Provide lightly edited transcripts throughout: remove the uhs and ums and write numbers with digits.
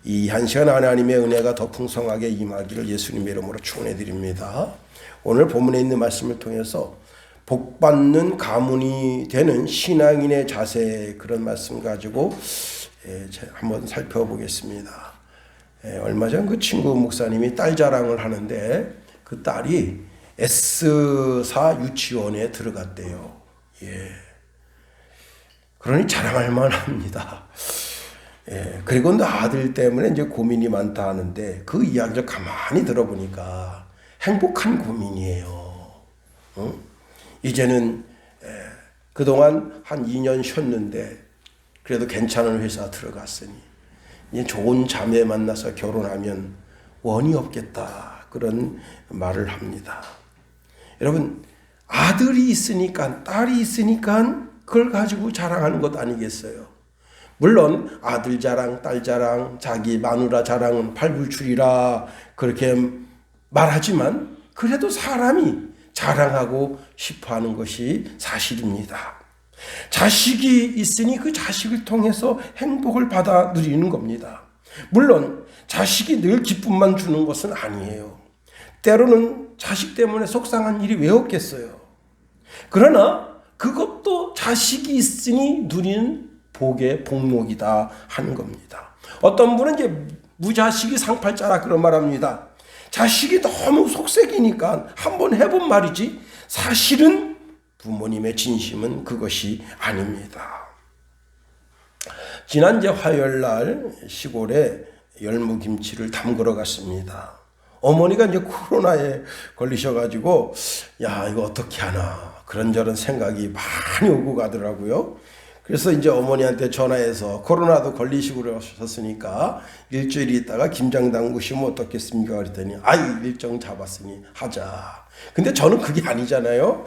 이 한 시간 하나님의 은혜가 더 풍성하게 임하기를 예수님의 이름으로 축원해드립니다. 오늘 본문에 있는 말씀을 통해서 복받는 가문이 되는 신앙인의 자세, 그런 말씀 가지고 한번 살펴보겠습니다. 얼마 전 그 친구 목사님이 딸 자랑을 하는데 그 딸이 S사 유치원에 들어갔대요. 그러니 자랑할 만합니다. 그리고 아들 때문에 이제 고민이 많다 하는데 그 이야기를 가만히 들어보니까 행복한 고민이에요. 이제는 그동안 한 2년 쉬었는데 그래도 괜찮은 회사 들어갔으니 이제 좋은 자매 만나서 결혼하면 원이 없겠다, 그런 말을 합니다. 여러분, 아들이 있으니까, 딸이 있으니까 그걸 가지고 자랑하는 것 아니겠어요? 물론 아들 자랑, 딸 자랑, 자기 마누라 자랑은 팔불출이라 그렇게 말하지만 그래도 사람이 자랑하고 싶어하는 것이 사실입니다. 자식이 있으니 그 자식을 통해서 행복을 받아 누리는 겁니다. 물론 자식이 늘 기쁨만 주는 것은 아니에요. 때로는 자식 때문에 속상한 일이 왜 없겠어요. 그러나 그것도 자식이 있으니 누리는 복의 복목이다 하는 겁니다. 어떤 분은 이제 무자식이 상팔자라 그런 말합니다. 자식이 너무 속색이니까 한번 해본 말이지 사실은 부모님의 진심은 그것이 아닙니다. 지난 화요일 날 시골에 열무김치를 담그러 갔습니다. 어머니가 이제 코로나에 걸리셔가지고 이거 어떻게 하나 그런저런 생각이 많이 오고 가더라고요. 그래서 이제 어머니한테 전화해서 코로나도 걸리시고 그러셨으니까 일주일 있다가 김장 담그시면 어떻겠습니까? 그랬더니 일정 잡았으니 하자. 근데 저는 그게 아니잖아요.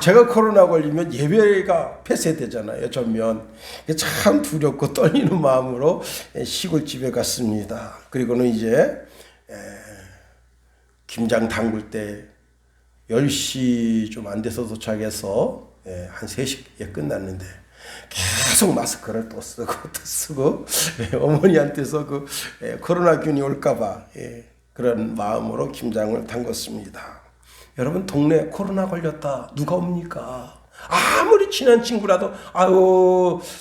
제가 코로나 걸리면 예배가 폐쇄되잖아요. 전면. 참 두렵고 떨리는 마음으로 시골집에 갔습니다. 그리고는 이제 김장 담글 때 10시 좀 안 돼서 도착해서 한 3시에 끝났는데 계속 마스크를 또 쓰고 어머니한테서 그 코로나균이 올까봐 그런 마음으로 김장을 담궜습니다. 여러분, 동네 코로나 걸렸다 누가 옵니까? 아무리 친한 친구라도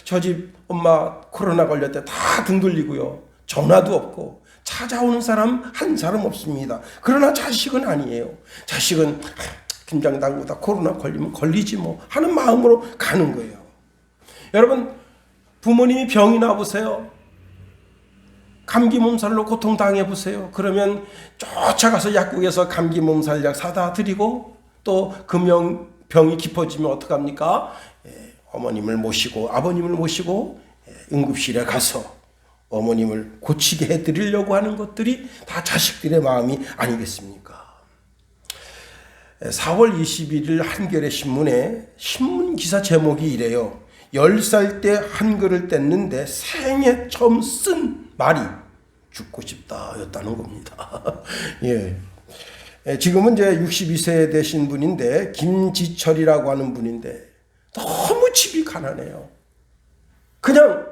저 집 엄마 코로나 걸렸대 다 등 돌리고요. 전화도 없고 찾아오는 사람 한 사람 없습니다. 그러나 자식은 아니에요. 자식은 김장 담그다 코로나 걸리면 걸리지 뭐 하는 마음으로 가는 거예요. 여러분, 부모님이 병이 나보세요. 감기 몸살로 고통당해 보세요. 그러면 쫓아가서 약국에서 감기 몸살약 사다 드리고 또 그 병이 깊어지면 어떡합니까? 어머님을 모시고 아버님을 모시고 응급실에 가서 어머님을 고치게 해드리려고 하는 것들이 다 자식들의 마음이 아니겠습니까? 4월 21일 한겨레 신문에 신문 기사 제목이 이래요. 10살 때 한글을 뗐는데 생애 처음 쓴 말이 죽고 싶다 였다는 겁니다. 지금은 이제 62세 되신 분인데 김지철이라고 하는 분인데 너무 집이 가난해요. 그냥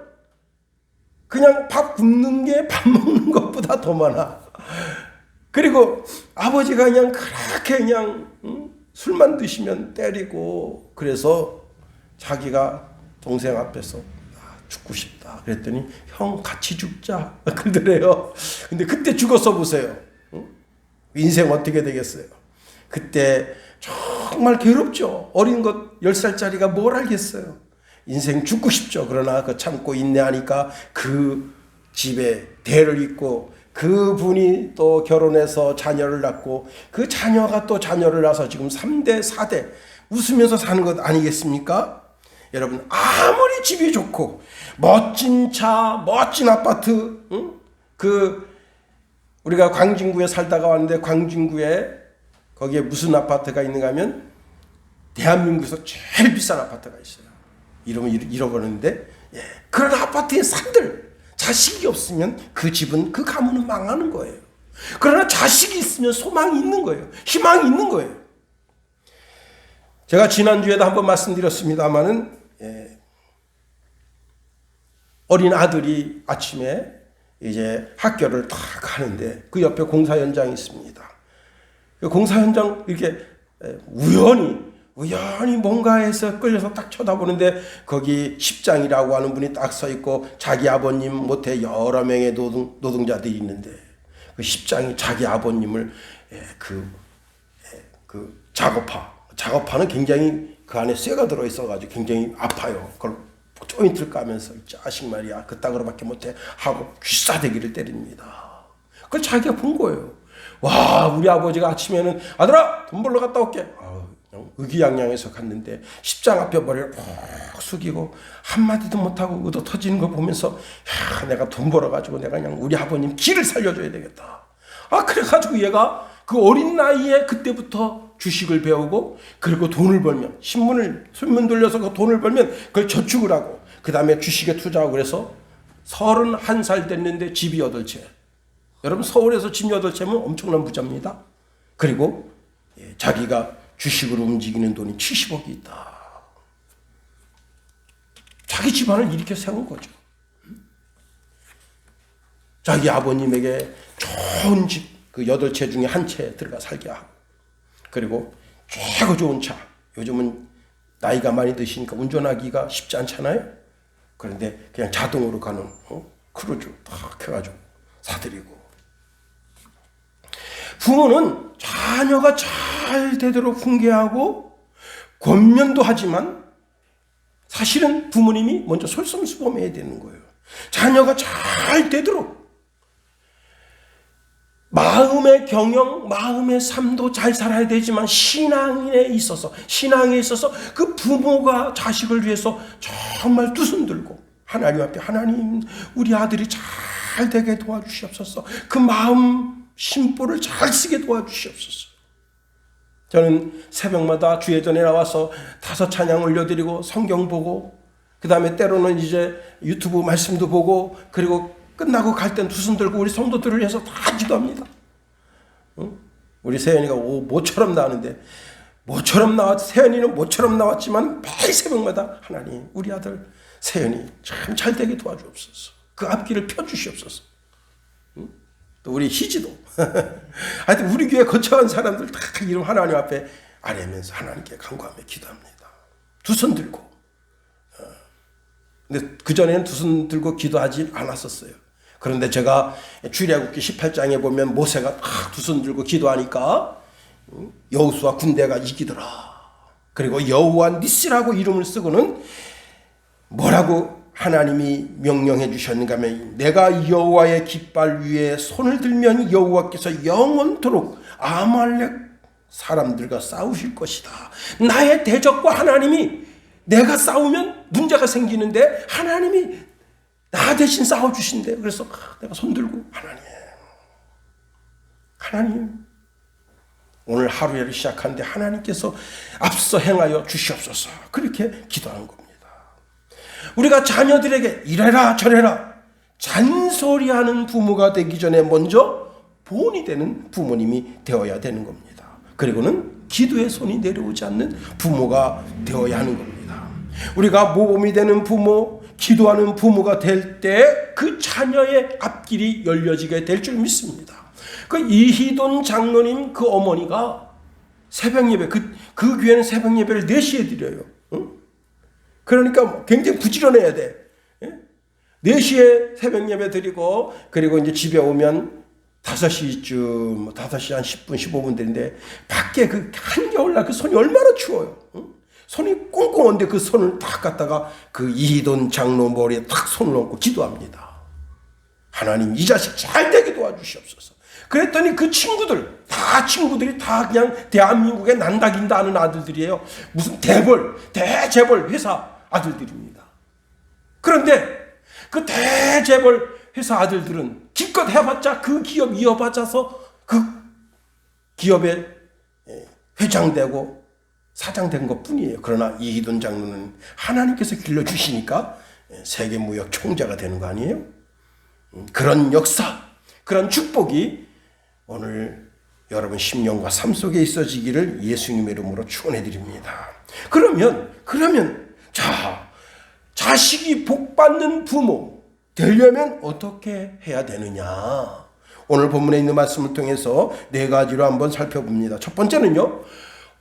밥 굶는 게 밥 먹는 것보다 더 많아. 그리고 아버지가 그렇게 술만 드시면 때리고, 그래서 자기가 동생 앞에서 죽고 싶다 그랬더니 형 같이 죽자 그러더래요. 근데 그때 죽었어 보세요. 인생 어떻게 되겠어요? 그때 정말 괴롭죠. 어린 것 10살짜리가 뭘 알겠어요. 인생 죽고 싶죠. 그러나 그 참고 인내하니까 그 집에 대를 잇고 그분이 또 결혼해서 자녀를 낳고 그 자녀가 또 자녀를 낳아서 지금 3대 4대 웃으면서 사는 것 아니겠습니까? 여러분, 아무리 집이 좋고 멋진 차, 멋진 아파트, 우리가 광진구에 살다가 왔는데 광진구에 거기에 무슨 아파트가 있는가 하면 대한민국에서 제일 비싼 아파트가 있어요. 이름을 잃어버렸는데 그런 아파트의 산들, 자식이 없으면 그 집은, 그 가문은 망하는 거예요. 그러나 자식이 있으면 소망이 있는 거예요. 희망이 있는 거예요. 제가 지난주에도 한번 말씀드렸습니다마는 어린 아들이 아침에 이제 학교를 딱 가는데 그 옆에 공사 현장이 있습니다. 그 공사 현장 이렇게 우연히 뭔가에서 끌려서 딱 쳐다보는데 거기 십장이라고 하는 분이 딱 서 있고 자기 아버님 못해 여러 명의 노동자들이 있는데 그 십장이 자기 아버님을 그 작업파는 굉장히 그 안에 쇠가 들어있어가지고 굉장히 아파요. 그걸 조인트를 까면서 자식 말이야 그따구로밖에 못해 하고 귀싸대기를 때립니다. 그걸 자기가 본 거예요. 와, 우리 아버지가 아침에는 아들아 돈 벌러 갔다 올게. 그냥 의기양양해서 갔는데 십장 앞에 머리를 푹 숙이고 한마디도 못하고 의도 터지는 거 보면서 야, 내가 돈 벌어가지고 내가 그냥 우리 아버님 길을 살려줘야 되겠다. 그래가지고 얘가 그 어린 나이에 그때부터 주식을 배우고 그리고 돈을 벌면 신문 돌려서 그 돈을 벌면 그걸 저축을 하고 그 다음에 주식에 투자하고 그래서 31살 됐는데 집이 8채. 여러분 서울에서 집 8채면 엄청난 부자입니다. 그리고 자기가 주식으로 움직이는 돈이 70억이 있다. 자기 집안을 이렇게 세운 거죠. 자기 아버님에게 좋은 집 그 8채 중에 한 채 들어가 살게 하고 그리고 최고 좋은 차. 요즘은 나이가 많이 드시니까 운전하기가 쉽지 않잖아요. 그런데 그냥 자동으로 가는 크루즈 딱 해가지고 사드리고. 부모는 자녀가 잘 되도록 훈계하고 권면도 하지만 사실은 부모님이 먼저 솔선수범해야 되는 거예요. 자녀가 잘 되도록 마음의 경영, 마음의 삶도 잘 살아야 되지만 신앙에 있어서 그 부모가 자식을 위해서 정말 두 손 들고 하나님 앞에 하나님 우리 아들이 잘 되게 도와주시옵소서. 그 마음 심보를 잘 쓰게 도와주시옵소서. 저는 새벽마다 주예전에 나와서 5 찬양 올려드리고 성경 보고 그 다음에 때로는 이제 유튜브 말씀도 보고 그리고 끝나고 갈 땐 두 손 들고 우리 성도들을 위해서 다 기도합니다. 우리 세연이가 모처럼 나왔는데 세연이는 모처럼 나왔지만 매일 새벽마다 하나님 우리 아들 세연이 참 잘되게 도와주옵소서. 그 앞길을 펴주시옵소서. 또 우리 희지도 하여튼 우리 교회 거쳐간 사람들 다 이름 하나님 앞에 아뢰면서 하나님께 간구하며 기도합니다. 두 손 들고. 근데 그전에는 두 손 들고 기도하지 않았었어요. 그런데 제가 출애굽기 18장에 보면 모세가 두 손 들고 기도하니까 여호수아 군대가 이기더라. 그리고 여호와 니시라고 이름을 쓰고는 뭐라고 하나님이 명령해 주셨는가 하면 내가 여호와의 깃발 위에 손을 들면 여호와께서 영원토록 아말렉 사람들과 싸우실 것이다. 나의 대적과 하나님이 내가 싸우면 문제가 생기는데 하나님이 나 대신 싸워주신대. 그래서 내가 손들고 하나님 오늘 하루를 시작하는데 하나님께서 앞서 행하여 주시옵소서. 그렇게 기도하는 겁니다. 우리가 자녀들에게 이래라 저래라 잔소리하는 부모가 되기 전에 먼저 본이 되는 부모님이 되어야 되는 겁니다. 그리고는 기도의 손이 내려오지 않는 부모가 되어야 하는 겁니다. 우리가 모범이 되는 부모, 기도하는 부모가 될 때 그 자녀의 앞길이 열려지게 될 줄 믿습니다. 그 이희돈 장로님 그 어머니가 새벽 예배 그 교회는 새벽 예배를 4시에 드려요. 그러니까 굉장히 부지런해야 돼. 4시에 새벽 예배 드리고 그리고 이제 집에 오면 5시쯤 5시 한 10분 15분 되는데 밖에 그 한겨울날 그 손이 얼마나 추워요. 손이 꽁꽁한데 그 손을 딱 갖다가 그 이희돈 장로 머리에 딱 손을 얹고 기도합니다. 하나님 이 자식 잘 되게 도와주시옵소서. 그랬더니 그 친구들이 다 그냥 대한민국의 난다긴다 하는 아들들이에요. 무슨 대재벌 회사 아들들입니다. 그런데 그 대재벌 회사 아들들은 기껏 해봤자 그 기업 이어받아서 그 기업에 회장되고 사장된 것 뿐이에요. 그러나 이희돈 장로는 하나님께서 길러주시니까 세계무역 총재가 되는 거 아니에요? 그런 역사, 그런 축복이 오늘 여러분 심령과 삶 속에 있어지기를 예수님의 이름으로 축원해드립니다. 그러면 자, 자식이 복받는 부모, 되려면 어떻게 해야 되느냐? 오늘 본문에 있는 말씀을 통해서 네 가지로 한번 살펴봅니다. 첫 번째는요,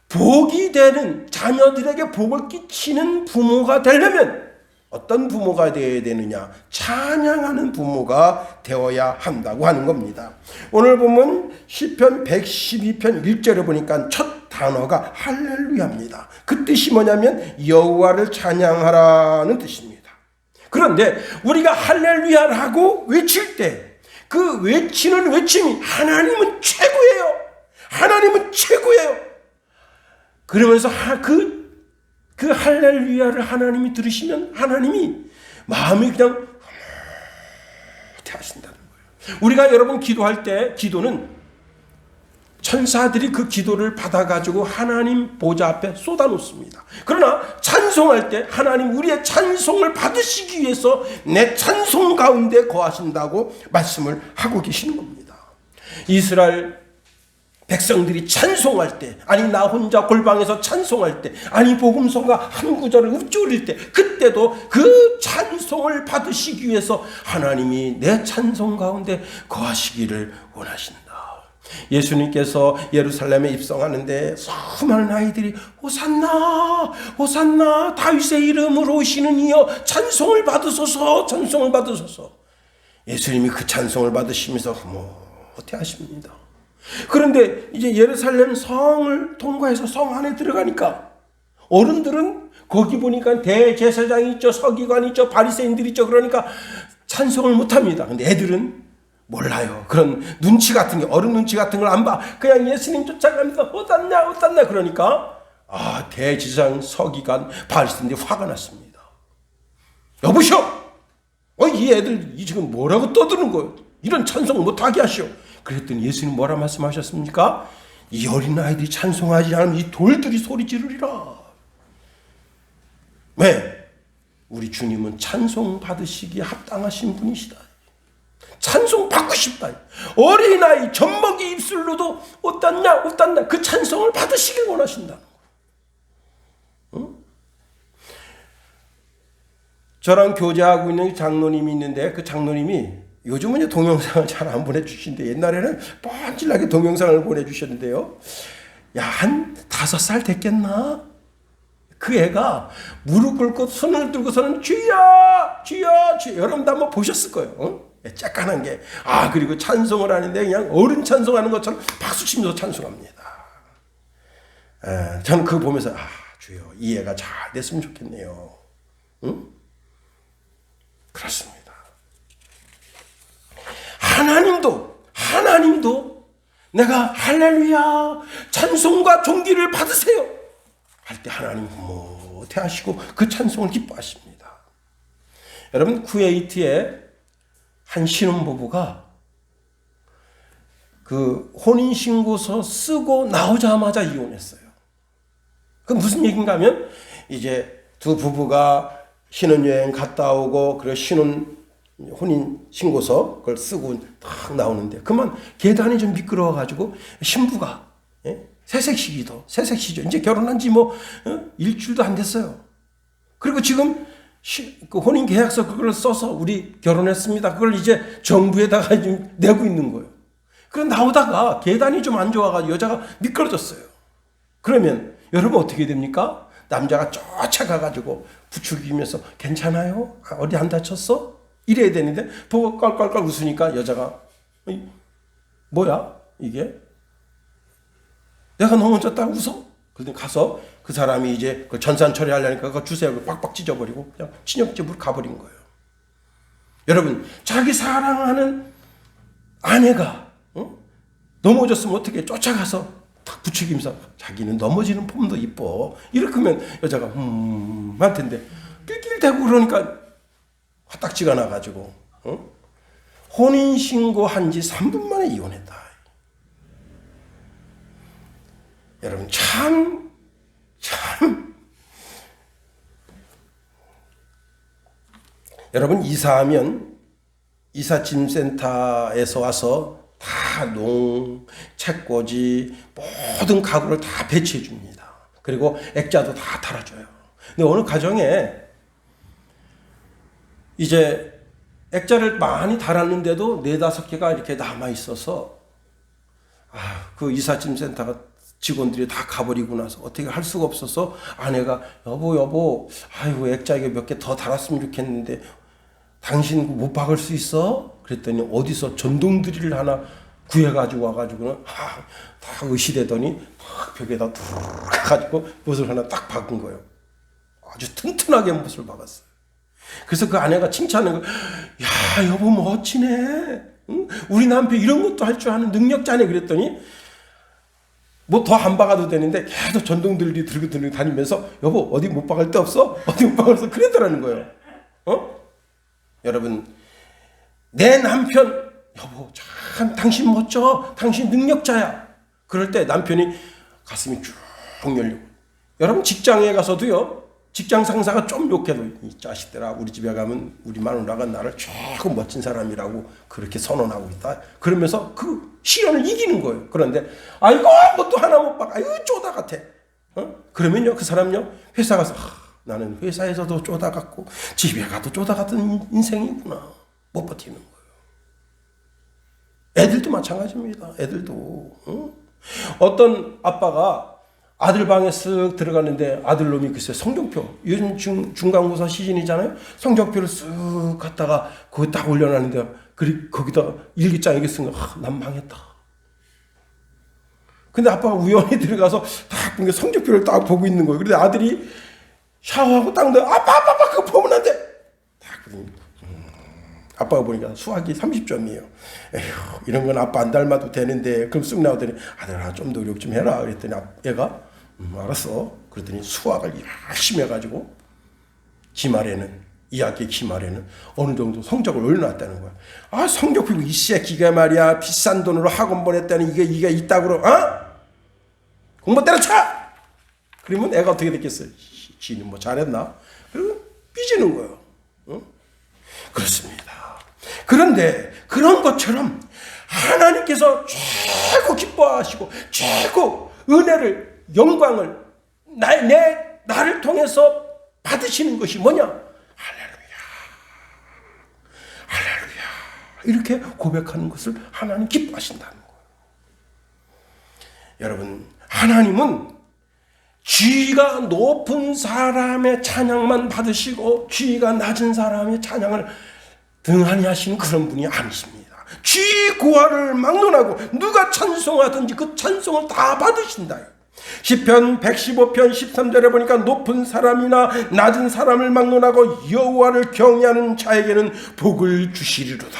복이 되는 자녀들에게 복을 끼치는 부모가 되려면 어떤 부모가 되어야 되느냐? 찬양하는 부모가 되어야 한다고 하는 겁니다. 오늘 보면 시편 112편 1절에 보니까 첫 단어가 할렐루야입니다. 그 뜻이 뭐냐면 여호와를 찬양하라는 뜻입니다. 그런데 우리가 할렐루야라고 외칠 때 그 외치는 외침이 하나님은 최고예요. 하나님은 최고예요. 그러면서 그 할렐루야를 하나님이 들으시면 하나님이 마음이 그냥 하신다는 거예요. 우리가 여러분 기도할 때 기도는 천사들이 그 기도를 받아가지고 하나님 보좌 앞에 쏟아놓습니다. 그러나 찬송할 때 하나님 우리의 찬송을 받으시기 위해서 내 찬송 가운데 거하신다고 말씀을 하고 계시는 겁니다. 이스라엘 백성들이 찬송할 때, 아니 나 혼자 골방에서 찬송할 때, 아니 복음서가 한 구절을 읊조릴 때, 그때도 그 찬송을 받으시기 위해서 하나님이 내 찬송 가운데 거하시기를 원하신다. 예수님께서 예루살렘에 입성하는데 수많은 아이들이 호산나 호산나 다윗의 이름으로 오시는 이여 찬송을 받으소서, 찬송을 받으소서. 예수님이 그 찬송을 받으시면서 어떻게 하십니다. 그런데 이제 예루살렘 성을 통과해서 성 안에 들어가니까 어른들은 거기 보니까 대제사장이 있죠, 서기관이 있죠, 바리새인들이 있죠. 그러니까 찬송을 못합니다. 근데 애들은 몰라요. 그런 눈치 같은 게, 어른 눈치 같은 걸 안 봐. 그냥 예수님 쫓아가면서 호산나 호산나 그러니까 대제사장, 서기관, 바리새인들이 화가 났습니다. 여보시오, 이 애들 지금 뭐라고 떠드는 거예요? 이런 찬송을 못하게 하시오. 그랬더니 예수님 뭐라 말씀하셨습니까? 이 어린아이들이 찬송하지 않으면 이 돌들이 소리 지르리라. 왜? 우리 주님은 찬송 받으시기에 합당하신 분이시다. 찬송 받고 싶다. 어린아이 젖먹이 입술로도 어떻냐 어떻냐 그 찬송을 받으시길 원하신다. 응? 저랑 교제하고 있는 장로님이 있는데 그 장로님이 요즘은 동영상을 잘 안 보내주시는데 옛날에는 뻔질나게 동영상을 보내주셨는데요. 야, 한 5살 됐겠나? 그 애가 무릎 꿇고 손을 들고서는 주여 주여 주여. 여러분도 한번 보셨을 거예요. 응? 쬐깐한 게. 그리고 찬송을 하는데 그냥 어른 찬송하는 것처럼 박수치면서 찬송합니다. 저는 그거 보면서 주여 이 애가 잘 됐으면 좋겠네요. 응? 그렇습니다. 하나님도 내가 할렐루야 찬송과 존귀를 받으세요 할 때 하나님 대하시고 그 찬송을 기뻐하십니다. 여러분 쿠웨이트에 한 신혼부부가 그 혼인신고서 쓰고 나오자마자 이혼했어요. 그 무슨 얘기인가 하면 이제 두 부부가 신혼여행 갔다 오고 그리고 혼인신고서 그걸 쓰고 딱 나오는데 그만 계단이 좀 미끄러워가지고 신부가 새색시죠. 이제 결혼한 지 일주일도 안 됐어요. 그리고 지금 그 혼인계약서 그걸 써서 우리 결혼했습니다. 그걸 이제 정부에다가 지금 내고 있는 거예요. 그럼 나오다가 계단이 좀 안 좋아가지고 여자가 미끄러졌어요. 그러면 여러분 어떻게 됩니까? 남자가 쫓아가가지고 부추기면서 괜찮아요? 어디 안 다쳤어? 이래야 되는데 보고 껄껄껄 웃으니까 여자가 뭐야 이게? 내가 넘어졌다고 웃어? 그래서 가서 그 사람이 이제 그 전산 처리하려니까 그거 주세요. 빡빡 찢어버리고 그냥 친형집으로 가버린 거예요. 여러분 자기 사랑하는 아내가 넘어졌으면 어떻게 쫓아가서 탁 부추기면서 자기는 넘어지는 폼도 이뻐. 이렇게 하면 여자가 할 텐데 낄낄대고 그러니까 화딱지가 나가지고 혼인신고 한 지 3분 만에 이혼했다. 여러분 참 여러분 이사하면 이삿짐센터에서 와서 다 농, 책꽂이 모든 가구를 다 배치해 줍니다. 그리고 액자도 다 달아줘요. 근데 어느 가정에 이제 액자를 많이 달았는데도 4-5개가 이렇게 남아 있어서 그 이삿짐 센터가 직원들이 다 가버리고 나서 어떻게 할 수가 없어서 아내가 여보 아이고 액자 이거 몇 개 더 달았으면 좋겠는데 당신 못 박을 수 있어? 그랬더니 어디서 전동드릴 하나 구해가지고 와가지고는 다 의시되더니 막 벽에다 툭 가가지고 못을 하나 딱 박은 거예요. 아주 튼튼하게 못을 박았어요. 그래서 그 아내가 칭찬하는 거예요. 야 여보 멋지네. 응? 우리 남편 이런 것도 할 줄 아는 능력자네. 그랬더니 뭐 더 안 박아도 되는데 계속 전동들이 들고 다니면서 여보 어디 못 박을 데 없어? 어디 못 박을 데 없어? 그랬더라는 거예요. 여러분 내 남편 여보 참 당신 멋져. 당신 능력자야. 그럴 때 남편이 가슴이 쭉 열리고 여러분 직장에 가서도요. 직장 상사가 좀 욕해도 이 자식들아 우리 집에 가면 우리 마누라가 나를 최고 멋진 사람이라고 그렇게 선언하고 있다. 그러면서 그 시련을 이기는 거예요. 그런데 아이고 뭐 또 하나 못 박아. 아이고 쪼다 같아. 그러면요 그 사람요 회사 가서 나는 회사에서도 쪼다 같고 집에 가도 쪼다 같은 인생이구나. 못 버티는 거예요. 애들도 마찬가지입니다. 애들도 어떤 아빠가 아들 방에 쓱 들어갔는데 아들놈이 글쎄 성적표 요즘 중간고사 시즌이잖아요. 성적표를 쓱 갖다가 거기 딱 올려놨는데 거기다 일기장 이렇게 쓴 거 난 망했다. 근데 아빠가 우연히 들어가서 딱 보니까 성적표를 딱 보고 있는 거예요. 그런데 아들이 샤워하고 딱 아빠 그거 보면 안 돼. 딱 보니 아빠가 보니까 수학이 30점이에요. 에휴 이런 건 아빠 안 닮아도 되는데 그럼 쓱 나오더니 아들아 좀 노력 좀 해라. 그랬더니 얘가 알았어. 그랬더니 수학을 열심히 해가지고 기말에는 2학기 기말에는 어느 정도 성적을 올려놨다는 거야. 성적표 이 새끼가 말이야 비싼 돈으로 학원 보냈다니 이게 있다고 공부 때려쳐. 그러면 애가 어떻게 됐겠어요? 지는 뭐 잘했나? 그리고 삐지는 거예요. 그렇습니다. 그런데 그런 것처럼 하나님께서 최고 기뻐하시고 최고 은혜를 영광을 나를 통해서 받으시는 것이 뭐냐? 할렐루야 할렐루야 이렇게 고백하는 것을 하나님 기뻐하신다는 거예요. 여러분 하나님은 지위가 높은 사람의 찬양만 받으시고 지위가 낮은 사람의 찬양을 등한히 하시는 그런 분이 아니십니다. 지위 고하를 막론하고 누가 찬송하든지 그 찬송을 다 받으신다. 시편 115편 13절에 보니까 높은 사람이나 낮은 사람을 막론하고 여호와를 경외하는 자에게는 복을 주시리로다.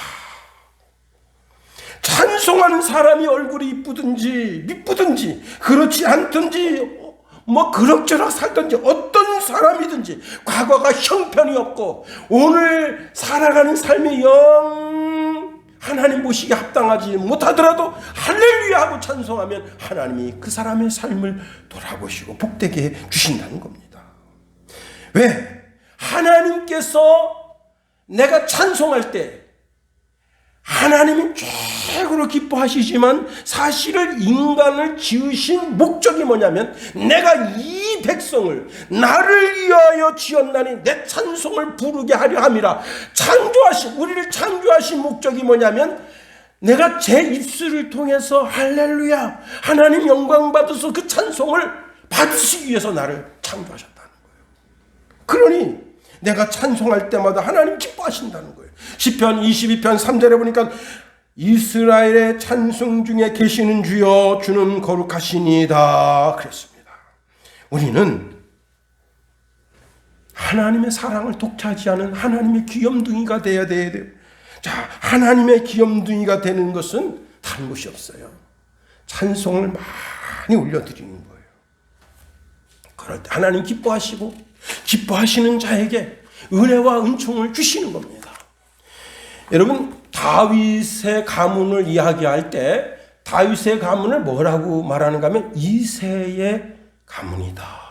찬송하는 사람이 얼굴이 이쁘든지 미쁘든지 그렇지 않든지 뭐 그럭저럭 살든지 어떤 사람이든지 과거가 형편이 없고 오늘 살아가는 삶이 영 하나님 보시기에 합당하지 못하더라도 할렐루야 하고 찬송하면 하나님이 그 사람의 삶을 돌아보시고 복되게 해주신다는 겁니다. 왜? 하나님께서 내가 찬송할 때 하나님은 최고로 기뻐하시지만 사실은 인간을 지으신 목적이 뭐냐면 내가 이 백성을 나를 위하여 지었나니 내 찬송을 부르게 하려 함이라. 우리를 창조하신 목적이 뭐냐면 내가 제 입술을 통해서 할렐루야 하나님 영광 받으소 그 찬송을 받으시기 위해서 나를 창조하셨다는 거예요. 그러니 내가 찬송할 때마다 하나님 기뻐하신다는 거예요. 시편 22편 3절에 보니까 이스라엘의 찬송 중에 계시는 주여 주는 거룩하시니이다 그랬습니다. 우리는 하나님의 사랑을 독차지하는 하나님의 귀염둥이가 되어야 돼요. 자, 하나님의 귀염둥이가 되는 것은 다른 것이 없어요. 찬송을 많이 올려드리는 거예요. 그럴 때 하나님 기뻐하시고 기뻐하시는 자에게 은혜와 은총을 주시는 겁니다. 여러분 다윗의 가문을 이야기할 때 다윗의 가문을 뭐라고 말하는가 하면 이새의 가문이다.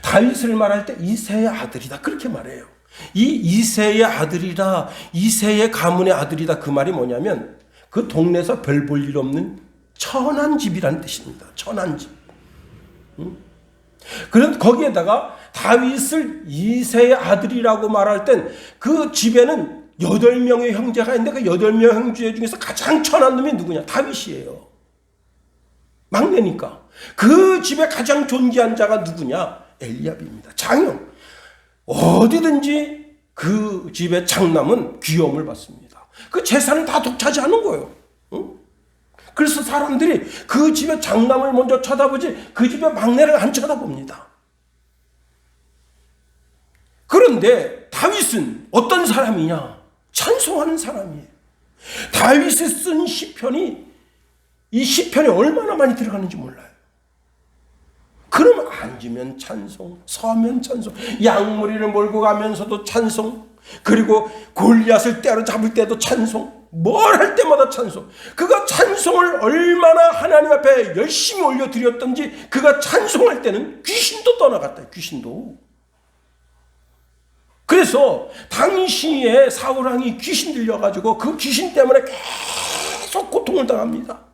다윗을 말할 때 이새의 아들이다 그렇게 말해요. 이 이새의 아들이라 이새의 가문의 아들이다 그 말이 뭐냐면 그 동네에서 별 볼 일 없는 천한 집이라는 뜻입니다. 천한 집. 그런 거기에다가 다윗을 이새의 아들이라고 말할 땐 그 집에는 8명의 형제가 있는데 그 8명 형제 중에서 가장 천한 놈이 누구냐? 다윗이에요. 막내니까. 그 집에 가장 존귀한 자가 누구냐? 엘리압입니다. 장형. 어디든지 그 집의 장남은 귀여움을 받습니다. 그 재산을 다 독차지하는 거예요. 응? 그래서 사람들이 그 집의 장남을 먼저 쳐다보지 그 집의 막내를 안 쳐다봅니다. 그런데 다윗은 어떤 사람이냐? 찬송하는 사람이에요. 다윗이 쓴 시편이 이 시편에 얼마나 많이 들어가는지 몰라요. 그럼 앉으면 찬송, 서면 찬송, 양무리를 몰고 가면서도 찬송, 그리고 골리앗을 때려잡을 때도 찬송, 뭘 할 때마다 찬송. 그가 찬송을 얼마나 하나님 앞에 열심히 올려드렸던지 그가 찬송할 때는 귀신도 떠나갔다. 귀신도. 그래서 당시에 사울왕이 귀신 들려가지고 그 귀신 때문에 계속 고통을 당합니다.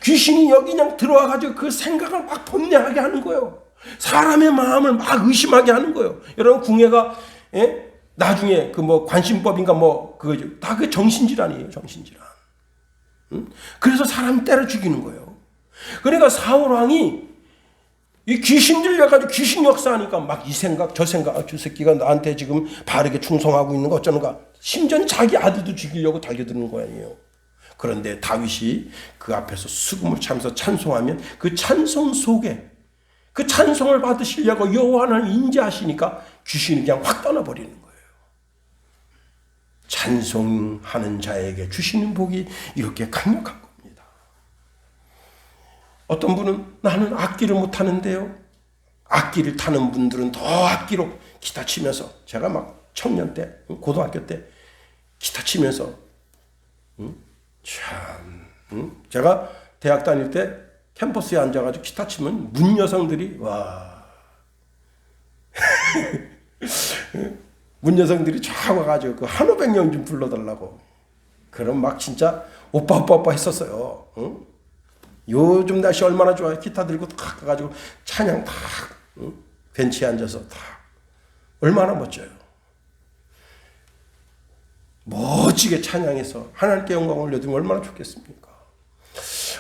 귀신이 여기 그냥 들어와가지고 그 생각을 막 번뇌하게 하는 거예요. 사람의 마음을 막 의심하게 하는 거예요. 여러분 궁예가 나중에 그 뭐 관심법인가 뭐 그거죠. 다 그 정신질환이에요. 정신질환. 응? 그래서 사람 때려 죽이는 거예요. 그러니까 사울왕이 이 귀신 들려가지고 귀신 역사하니까 막 이 생각 저 생각 저 새끼가 나한테 지금 바르게 충성하고 있는 거 어쩌는가. 심지어 자기 아들도 죽이려고 달려드는 거 아니에요. 그런데 다윗이 그 앞에서 수금을 차면서 찬송하면 그 찬송 속에 그 찬송을 받으시려고 여호와 하나님 인지하시니까 귀신이 그냥 확 떠나버리는 거예요. 찬송하는 자에게 주시는 복이 이렇게 강력한 겁니다. 어떤 분은 나는 악기를 못하는데요. 악기를 타는 분들은 더 악기로 기타 치면서 제가 막 청년 때 고등학교 때 기타 치면서 제가 대학 다닐 때 캠퍼스에 앉아가지고 기타 치면 문 여성들이 와 문 여성들이 쫙 와가지고 그 한오백령 좀 불러달라고 그럼 막 진짜 오빠 했었어요. 응? 요즘 날씨 얼마나 좋아요. 기타 들고 탁 가가지고 찬양 탁 벤치에 앉아서 탁 얼마나 멋져요. 멋지게 찬양해서 하나님께 영광을 올려드리면 얼마나 좋겠습니까?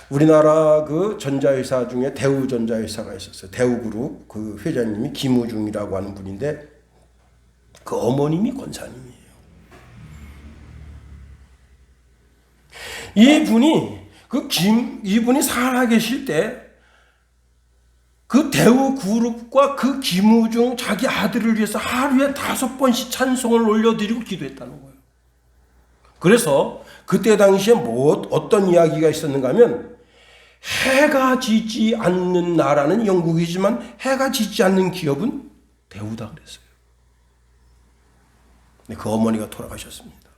우리나라 그 전자회사 중에 대우전자회사가 있었어요. 대우그룹 그 회장님이 김우중이라고 하는 분인데 그 어머님이 권사님이에요. 이분이 살아계실 때 그 대우그룹과 그 김우중 자기 아들을 위해서 하루에 5번씩 찬송을 올려드리고 기도했다는 거예요. 그래서 그때 당시에 어떤 이야기가 있었는가 하면 해가 지지 않는 나라는 영국이지만 해가 지지 않는 기업은 대우다 그랬어요. 근데 그 어머니가 돌아가셨습니다.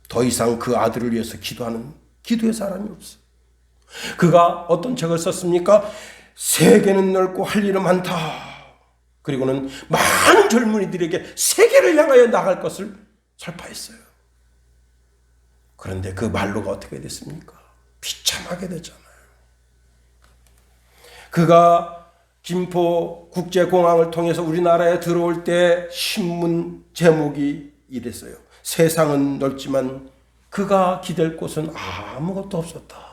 더 이상 그 아들을 위해서 기도하는 기도의 사람이 없어요. 그가 어떤 책을 썼습니까? 세계는 넓고 할 일은 많다. 그리고는 많은 젊은이들에게 세계를 향하여 나갈 것을 설파했어요. 그런데 그 말로가 어떻게 됐습니까? 비참하게 됐잖아요. 그가 김포 국제공항을 통해서 우리나라에 들어올 때 신문 제목이 이랬어요. 세상은 넓지만 그가 기댈 곳은 아무것도 없었다.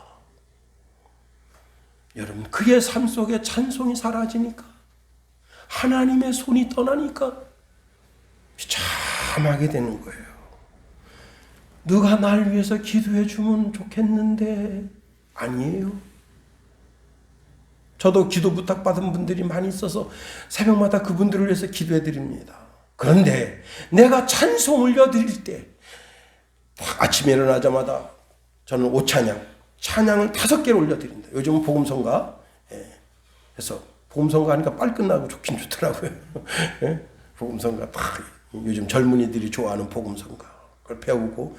여러분, 그의 삶 속에 찬송이 사라지니까 하나님의 손이 떠나니까 비참하게 되는 거예요. 누가 날 위해서 기도해 주면 좋겠는데 아니에요. 저도 기도 부탁받은 분들이 많이 있어서 새벽마다 그분들을 위해서 기도해 드립니다. 그런데 내가 찬송 올려드릴 때 아침에 일어나자마자 저는 찬양을 5개를 올려드립니다. 요즘은 복음성가 해서 복음성가 하니까 빨리 끝나고 좋긴 좋더라고요. 복음성가 요즘 젊은이들이 좋아하는 복음성가 그걸 배우고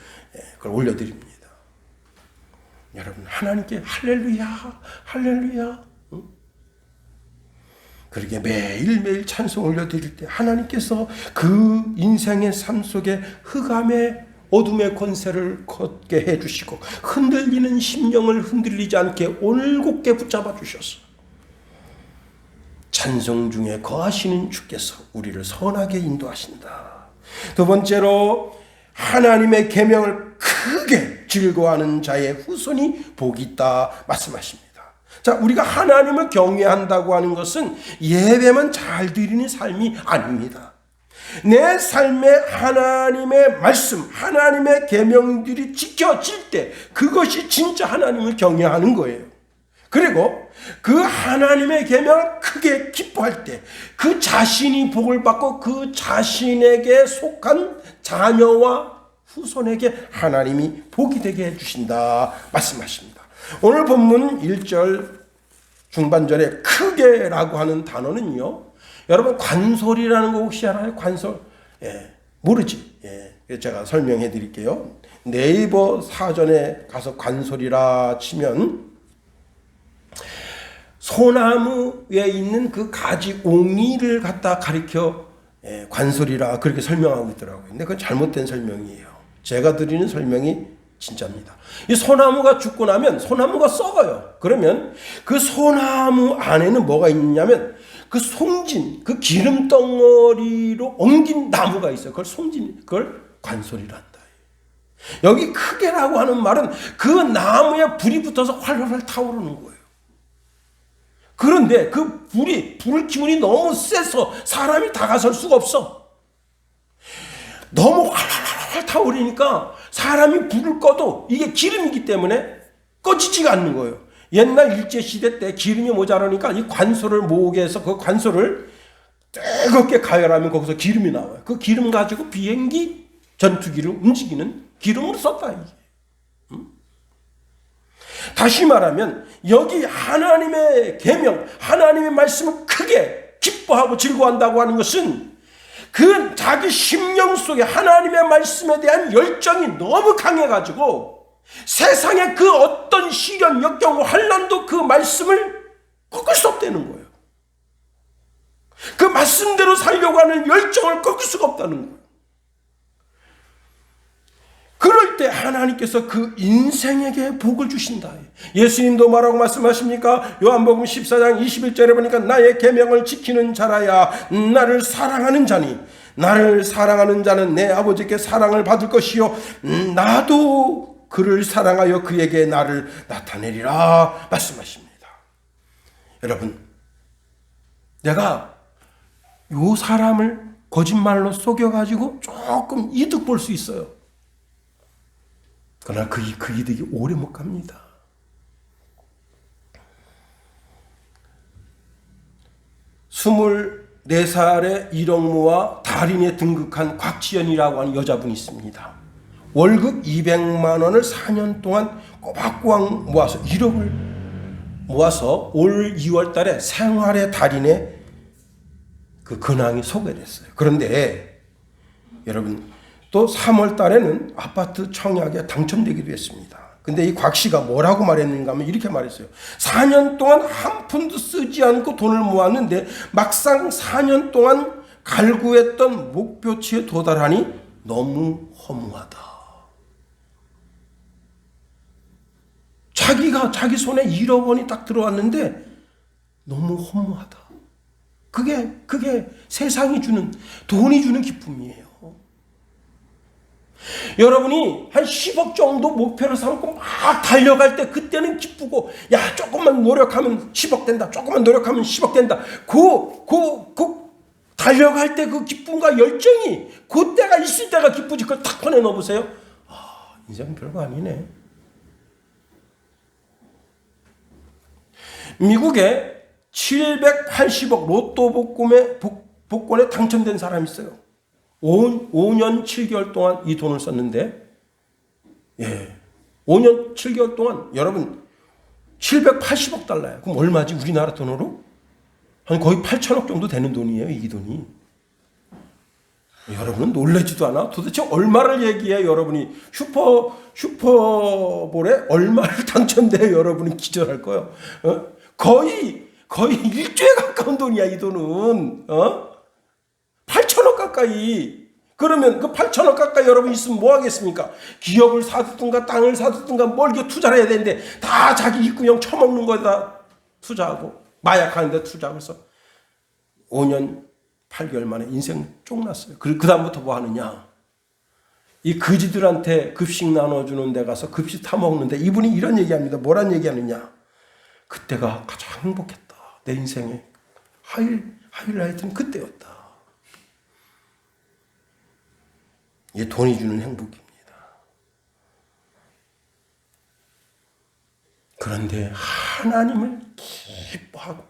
그걸 올려드립니다. 여러분 하나님께 할렐루야 할렐루야 그렇게 매일매일 찬송 올려드릴 때 하나님께서 그 인생의 삶 속에 흑암의 어둠의 권세를 걷게 해주시고 흔들리는 심령을 흔들리지 않게 올곧게 붙잡아 주셔서 찬송 중에 거하시는 주께서 우리를 선하게 인도하신다. 두 번째로 하나님의 계명을 크게 즐거워하는 자의 후손이 복이 있다 말씀하십니다. 자, 우리가 하나님을 경외한다고 하는 것은 예배만 잘 드리는 삶이 아닙니다. 내 삶에 하나님의 말씀, 하나님의 계명들이 지켜질 때 그것이 진짜 하나님을 경외하는 거예요. 그리고 그 하나님의 계명을 크게 기뻐할 때 그 자신이 복을 받고 그 자신에게 속한 자녀와 후손에게 하나님이 복이 되게 해주신다 말씀하십니다. 오늘 본문 1절 중반절에 크게라고 하는 단어는요, 여러분 관솔이라는 거 혹시 알아요? 관솔? 예, 모르지. 예, 제가 설명해 드릴게요. 네이버 사전에 가서 관솔이라 치면 소나무에 있는 그 가지 옹이를 갖다 가리켜 관솔이라 그렇게 설명하고 있더라고요. 근데 그건 잘못된 설명이에요. 제가 드리는 설명이 진짜입니다. 이 소나무가 죽고 나면 소나무가 썩어요. 그러면 그 소나무 안에는 뭐가 있냐면 그 송진, 그 기름 덩어리로 옮긴 나무가 있어요. 그걸 송진, 그걸 관솔이라 한다. 여기 크게라고 하는 말은 그 나무에 불이 붙어서 활활 타오르는 거예요. 그런데 그 불 기운이 너무 세서 사람이 다가설 수가 없어. 너무 활활 타오르니까 사람이 불을 꺼도 이게 기름이기 때문에 꺼지지가 않는 거예요. 옛날 일제시대 때 기름이 모자라니까 이 관솔을 모으게 해서 그 관솔을 뜨겁게 가열하면 거기서 기름이 나와요. 그 기름 가지고 비행기 전투기를 움직이는 기름으로 썼다. 이게. 다시 말하면 여기 하나님의 계명, 하나님의 말씀을 크게 기뻐하고 즐거워한다고 하는 것은 그 자기 심령 속에 하나님의 말씀에 대한 열정이 너무 강해가지고 세상의 그 어떤 시련, 역경, 환난도 그 말씀을 꺾을 수 없다는 거예요. 그 말씀대로 살려고 하는 열정을 꺾을 수가 없다는 거예요. 그럴 때 하나님께서 그 인생에게 복을 주신다. 예수님도 뭐라고 말씀하십니까? 요한복음 14장 21절에 보니까 나의 계명을 지키는 자라야 나를 사랑하는 자니 나를 사랑하는 자는 내 아버지께 사랑을 받을 것이요 나도 그를 사랑하여 그에게 나를 나타내리라 말씀하십니다. 여러분, 내가 요 사람을 거짓말로 속여가지고 조금 이득 볼 수 있어요. 그러나 그 이득이 오래 못 갑니다. 24살의 일억무와 달인에 등극한 곽지연이라고 하는 여자분이 있습니다. 월급 200만 원을 4년 동안 꼬박꼬박 모아서 1억을 모아서 올 2월 달에 생활의 달인에 그 근황이 소개됐어요. 그런데 여러분, 또 3월 달에는 아파트 청약에 당첨되기도 했습니다. 근데 이 곽 씨가 뭐라고 말했는가 하면 이렇게 말했어요. 4년 동안 한 푼도 쓰지 않고 돈을 모았는데 막상 4년 동안 갈구했던 목표치에 도달하니 너무 허무하다. 자기 손에 1억 원이 딱 들어왔는데 너무 허무하다. 그게 세상이 주는, 돈이 주는 기쁨이에요. 여러분이 한 10억 정도 목표를 삼고 막 달려갈 때 그때는 기쁘고, 야, 조금만 노력하면 10억 된다. 조금만 노력하면 10억 된다. 달려갈 때 그 기쁨과 열정이 그때가 있을 때가 기쁘지. 그걸 탁 꺼내 넣어보세요. 아, 인생은 별거 아니네. 미국에 780억 로또 복권에 당첨된 사람이 있어요. 5년 7개월 동안 이 돈을 썼는데, 5년 7개월 동안 여러분 780억 달러예요. 그럼 얼마지 우리나라 돈으로? 한 거의 8천억 정도 되는 돈이에요, 이 돈이. 여러분은 놀라지도 않아? 도대체 얼마를 얘기해? 여러분이 슈퍼볼에 얼마를 당첨돼요? 여러분이 기절할 거예요. 거의 1조에 가까운 돈이야, 이 돈은. 8천억 가까이. 그러면 그 8천억 가까이 여러분 있으면 뭐 하겠습니까? 기업을 사두든가 땅을 사두든가 뭘 이렇게 투자를 해야 되는데 다 자기 입구형 처먹는 거에다 투자하고 마약하는 데 투자하고 해서 5년 8개월 만에 인생 쫑났어요. 그 다음부터 뭐 하느냐? 이 거지들한테 급식 나눠주는 데 가서 급식 타먹는데 이분이 이런 얘기합니다. 뭐란 얘기하느냐? 그때가 가장 행복했다. 내 인생의 하이라이트는 그때였다. 이게 돈이 주는 행복입니다. 그런데 하나님을 기뻐하고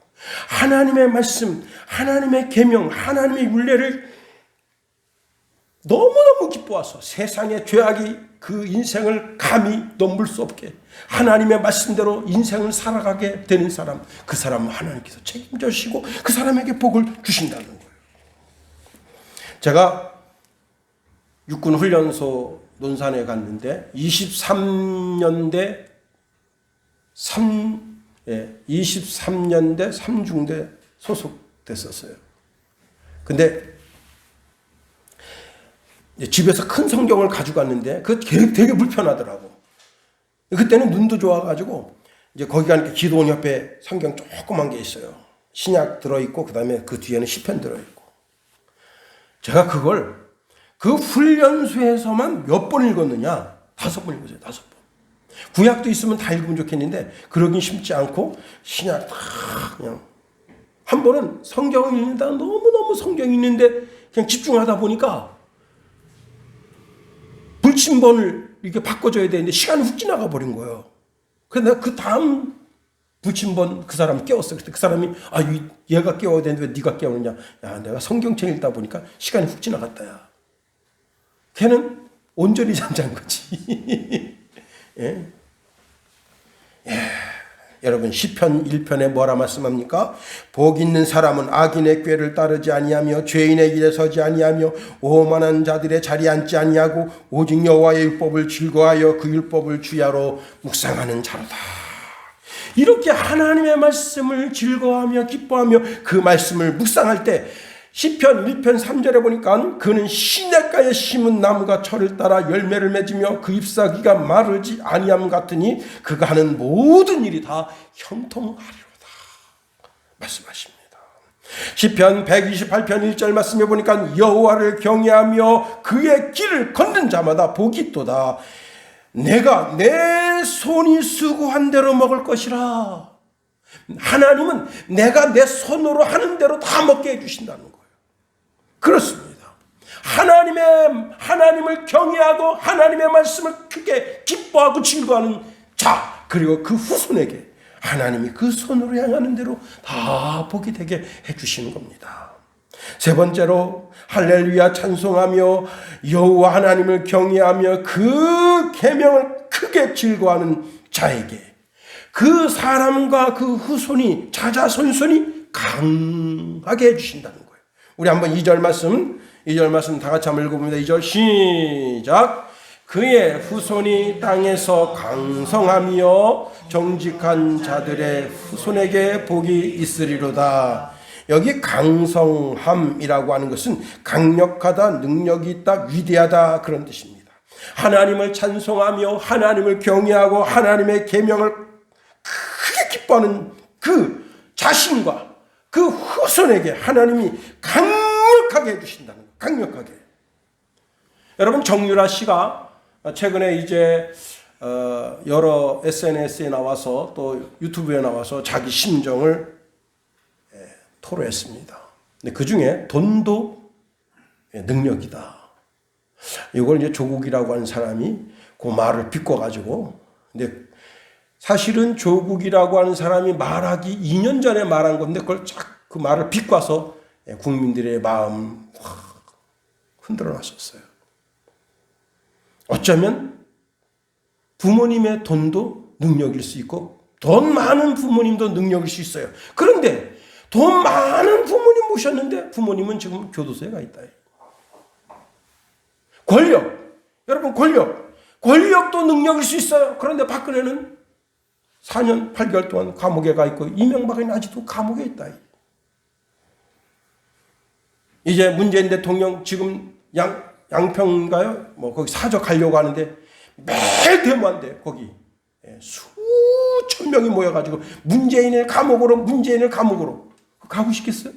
하나님의 말씀, 하나님의 계명, 하나님의 율례를 너무너무 기뻐해서 세상의 죄악이 그 인생을 감히 넘볼 수 없게 하나님의 말씀대로 인생을 살아가게 되는 사람, 그 사람은 하나님께서 책임져 주시고 그 사람에게 복을 주신다는 거예요. 제가 육군 훈련소 논산에 갔는데 23년대 3중대 소속됐었어요. 근데 집에서 큰 성경을 가져갔는데 그 되게 불편하더라고. 그때는 눈도 좋아가지고 이제 거기 가니까 기도원 옆에 성경 조그만 게 있어요. 신약 들어있고 그다음에 그 뒤에는 시편 들어있고. 제가 그걸 그 훈련소에서만 몇 번 읽었느냐? 5번 읽었어요. 5번. 구약도 있으면 다 읽으면 좋겠는데 그러긴 쉽지 않고 신약 다 그냥 한 번은 성경을 읽는다 너무너무 성경이 있는데 그냥 집중하다 보니까 불침번을 이렇게 바꿔줘야 되는데 시간이 훅 지나가 버린 거예요. 그래서 내가 그 다음 불침번 그 사람 깨웠어. 그때 그 사람이 얘가 깨워야 되는데 왜 네가 깨우느냐? 야, 내가 성경책 읽다 보니까 시간이 훅 지나갔다. 야. 걔는 온전히 잠잔 거지. 예? 여러분 시편 1편에 뭐라 말씀합니까? 복 있는 사람은 악인의 꾀를 따르지 아니하며 죄인의 길에 서지 아니하며 오만한 자들의 자리에 앉지 아니하고 오직 여호와의 율법을 즐거워하여 그 율법을 주야로 묵상하는 자로다. 이렇게 하나님의 말씀을 즐거워하며 기뻐하며 그 말씀을 묵상할 때 시편 1편 3절에 보니까 그는 시냇가에 심은 나무가 철을 따라 열매를 맺으며 그 잎사귀가 마르지 아니함 같으니 그가 하는 모든 일이 다 형통하리로다 말씀하십니다. 시편 128편 1절 말씀해 보니까 여호와를 경외하며 그의 길을 걷는 자마다 복이 있도다. 내가 내 손이 수고한 대로 먹을 것이라. 하나님은 내가 내 손으로 하는 대로 다 먹게 해주신다는 거예요. 그렇습니다. 하나님을 경외하고 하나님의 말씀을 크게 기뻐하고 즐거워하는 자, 그리고 그 후손에게 하나님이 그 손으로 향하는 대로 다 복이 되게 해주시는 겁니다. 세 번째로 할렐루야 찬송하며 여호와 하나님을 경외하며 그 계명을 크게 즐거워하는 자에게 그 사람과 그 후손이 자자손손이 강하게 해주신다는 거예요. 우리 한번 2절 말씀 다 같이 한번 읽어봅니다. 2절 시작. 그의 후손이 땅에서 강성하며 정직한 자들의 후손에게 복이 있으리로다. 여기 강성함이라고 하는 것은 강력하다, 능력이 있다, 위대하다 그런 뜻입니다. 하나님을 찬송하며 하나님을 경외하고 하나님의 계명을 크게 기뻐하는 그 자신과 그 후손에게 하나님이 강력하게 해주신다는 거예요. 강력하게. 여러분 정유라 씨가 최근에 이제 여러 SNS에 나와서 또 유튜브에 나와서 자기 심정을 토로했습니다. 근데 그 중에 돈도 능력이다. 이걸 이제 조국이라고 하는 사람이 그 말을 비꼬가지고, 근데 사실은 조국이라고 하는 사람이 말하기 2년 전에 말한 건데 그걸 그 말을 비꼬아서 국민들의 마음 확 흔들어 놨었어요. 어쩌면 부모님의 돈도 능력일 수 있고 돈 많은 부모님도 능력일 수 있어요. 그런데 돈 많은 부모님 모셨는데 부모님은 지금 교도소에 가 있다. 여러분 권력도 능력일 수 있어요. 그런데 박근혜는 4년 8개월 동안 감옥에 가 있고 이명박은 아직도 감옥에 있다. 이제 문재인 대통령 지금 양평인가요? 거기 사저 가려고 하는데 매일 데모한대. 거기 수천 명이 모여가지고 문재인을 감옥으로 가고 싶겠어요?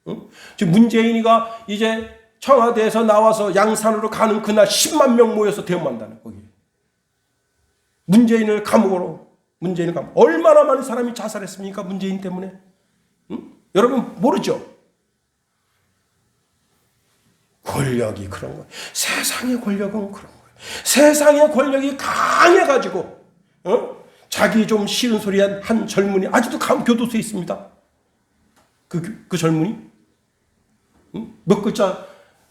응? 지금 문재인이가 이제 청와대에서 나와서 양산으로 가는 그날 10만 명 모여서 대응한다는 거기. 문재인을 감옥으로, 문재인을 감옥. 얼마나 많은 사람이 자살했습니까? 문재인 때문에. 응? 여러분 모르죠? 권력이 그런 거예요. 세상의 권력은 그런 거예요. 세상의 권력이 강해가지고 자기 좀 싫은 소리 한 젊은이 아직도 교도소에 있습니다. 그 젊은이 몇 글자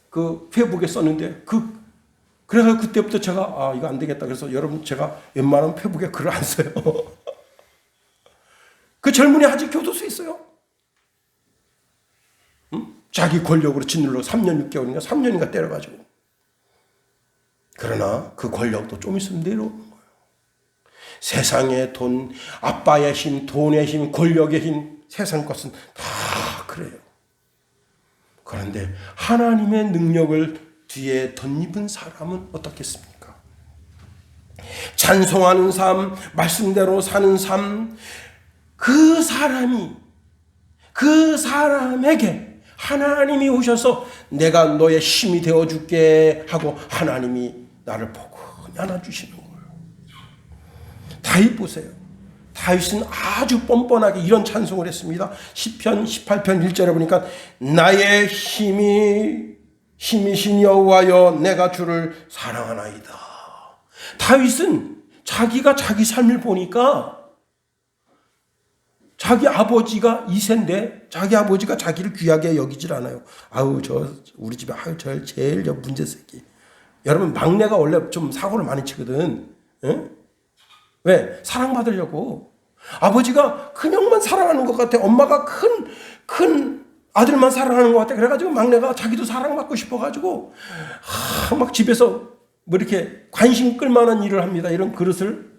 그 페이북에 썼는데 그래서 그때부터 제가 이거 안 되겠다. 그래서 여러분 제가 웬만하면 페이북에 글을 안 써요. 그 젊은이 아직 교도소에 있어요. 자기 권력으로 짓눌러 3년 6개월인가 3년인가 때려가지고. 그러나 그 권력도 좀 있으면 내려오는 거예요. 세상의 돈, 아빠의 힘, 돈의 힘, 권력의 힘, 세상 것은 다 그래요. 그런데 하나님의 능력을 뒤에 덧입은 사람은 어떻겠습니까? 찬송하는 삶, 말씀대로 사는 삶, 그 사람에게 하나님이 오셔서 내가 너의 힘이 되어줄게 하고 하나님이 나를 포근히 안아주시는 거예요. 다윗 보세요. 다윗은 아주 뻔뻔하게 이런 찬송을 했습니다. 시편 18편 1절에 보니까 나의 힘이신 여호와여 내가 주를 사랑하나이다. 다윗은 자기가 자기 삶을 보니까 자기 아버지가 이세인데 자기 아버지가 자기를 귀하게 여기질 않아요. 우리 집에 저 제일 문제 새끼. 여러분 막내가 원래 좀 사고를 많이 치거든. 응? 왜? 사랑받으려고. 아버지가 큰형만 사랑하는 것 같아. 엄마가 큰 아들만 사랑하는 것 같아. 그래가지고 막내가 자기도 사랑받고 싶어가지고 막 집에서 뭐 이렇게 관심 끌만한 일을 합니다. 이런 그릇을